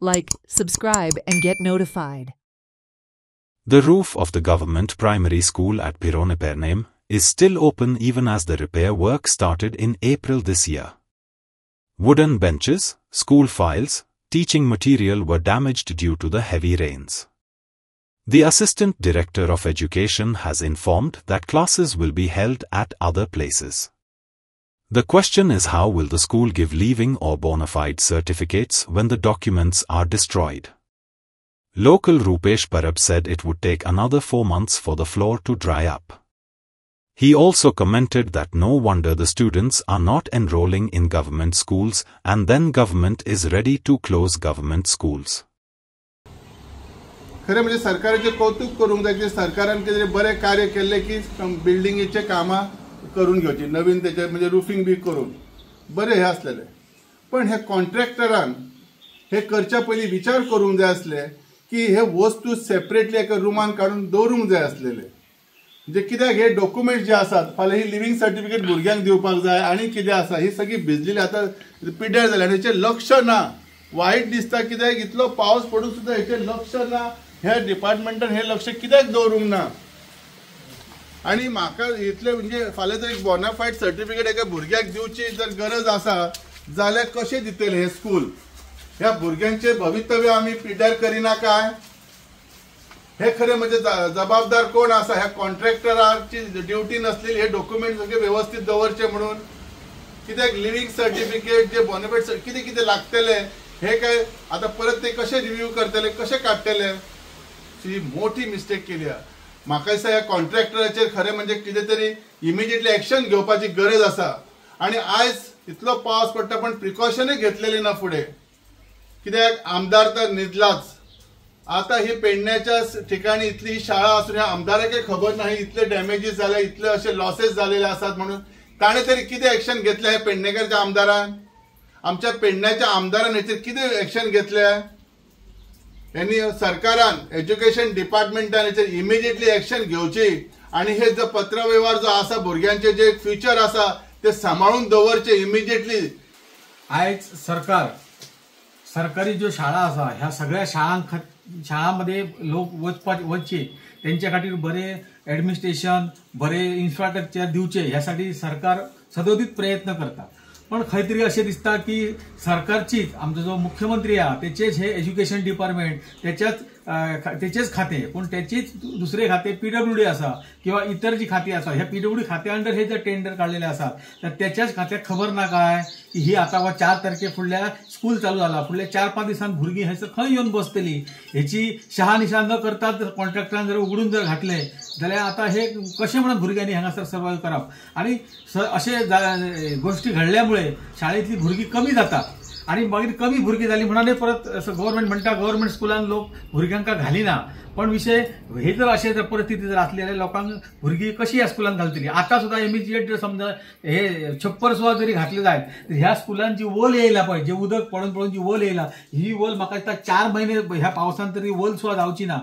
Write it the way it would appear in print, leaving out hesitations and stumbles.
like, subscribe and get notified. The roof of the government primary school at Pironepernem is still open even as the repair work started in April this year. Wooden benches, school files, teaching material were damaged due to the heavy rains. The Assistant Director of Education has informed that classes will be held at other places. The question is, how will the school give leaving or bona fide certificates when the documents are destroyed? Local Rupesh Parab said it would take another 4 months for the floor to dry up. He also commented that no wonder the students are not enrolling in government schools and then government is ready to close government schools. खरे म्हणजे सरकारचे कौतुक करूंक जाय की सरकारान कितें बरे कार्य केले की बिल्डिंगेचे कामां करून घेवची नवीन त्याचे म्हणजे रूफिंग बी करून बरे हे असलेले पण हे कॉन्ट्रॅक्टरान हे करच्या पयलीं विचार करूंक जाय आसले की हे वस्तू सेपरेटली एका रूमान काढून दवरूंक जाय आसलेले म्हणजे कित्याक हे डॉक्युमेंट जे आसात फाल्यां ही लिव्हिंग सर्टिफिकेट भुरग्यांक दिवपाक जाय आनी कितें आसा ही सगळी भिजलेली आतां पिड्ड्यार जाल्या आनी हेचेर लक्ष ना वायट दिसता कित्याक इतलो पावस पडून सुद्दां हेचेर लक्ष ना ह्या डिपार्टमेंटान हे लक्ष कित्याक दवरूंक ना आणि म्हाका इतले म्हणजे फाल्यां जर एक बोनाफाईड सर्टिफिकेट एका भुरग्याक दिवची जर गरज आसा जाल्यार कशें दितले हे स्कूल ह्या भुरग्यांचे भवितव्य आमी पिड्ड्यार करिना काय हे खरे म्हणजे जबाबदार कोण आसा ह्या कॉन्ट्रॅक्टराची ड्युटी नसलेली हे डॉक्युमेंट सगळे व्यवस्थित दवरचे म्हणून कित्याक लिव्हिंग सर्टिफिकेट जे बोनाफाईड कितें कितें लागतले हे काय आता परत ते कशे रिव्ह्यू करतले कशे काडटले ही मोठी मिस्टेक केली आहे म्हाका दिसता ह्या कॉन्ट्रॅक्टराचेर खरें म्हणजे कितें तरी इमिजिएटली एक्शन घेवपाची गरज आसा आणि आयज इतलो पावस पडटा पण प्रिकॉशनूय घेतलेली ना फुडें कित्याक आमदार तर न्हिदलाच आता ही पेडण्याच्या ठिकाणी इतली शाळा असून ह्या आमदाराकय खबर नाही इतले डॅमेजीस जाले इतले असे लॉसेस झालेले आसात म्हणून ताणें तरी कितें एक्शन घेतलें हे पेडणेकरच्या आमदारान आमच्या पेडण्याच्या आमदारान हेचेर कितें एक्शन घेतलें यांनी सरकारान एज्युकेशन डिपार्टमेंटान हेचेर इमिजिएटली एक्शन घेवची आणि हे जो पत्रव्यवहार जो आसा भुरग्यांचे जे फ्युचर आसा ते सांबाळून दवरचे इमिजिएटली आयज सरकारी ज्यो शाळा आसा ह्या सगळ्या शाळांमध्ये लोक वचचे त्यांच्या खातीर बरे ॲडमिनिस्ट्रेशन बरे इन्फ्रास्ट्रक्चर दिवचे ह्यासाठी सरकार सदोदित प्रयत्न करता पण खंय तरी अशें दिसता की सरकारचीच आमचो जो मुख्यमंत्री आहा तेचेच हे एज्युकेशन डिपार्टमेंट तेचेच खाते पण तेचीच दुसरे खाते पीडब्ल्यूडी आसा किंवा इतर जी खाती आसा ह्या पीडब्ल्यूडी खात्या अंडर हे जे टेंडर काढलेले आसात तर त्याच्याच खात्याक खबर ना काय की ही आता 4 तारखे फुडल्या स्कूल चालू जाला फुडल्या 4-5 दिसांनी भुरगीं हैसर खंय येवन बसतली हेची शहानिशा न करता कॉन्ट्रॅक्टरान जर उगडून जर घातले जाल्यार आता हे कशें म्हणून भुरग्यांनी हांगासर सर्वायव करप आणि अशे गोष्टी घडल्यामुळे शाळेतली भुरगीं कमी जातात आणि मागीर कमी भुरगीं जाली म्हणून परत गव्हर्नमेंट म्हणटा गव्हर्नमेंट स्कुलान लोक भुरग्यांक घालिना पण विषय हे जर अशें जर परिस्थिती जर आसली जाल्यार लोकांक भुरगीं कशी ह्या स्कुलान घालतली आता सुद्धा इमिजिएट जर समजा हे छप्पर सुद्धा जरी घातले जायत तर ह्या स्कुलान जी वोल येयला पळय जे उदक पडून जी वोल येयला ही वोल म्हाका दिसता 4 महिने ह्या पावसान तरी वोल सुद्धा जावची ना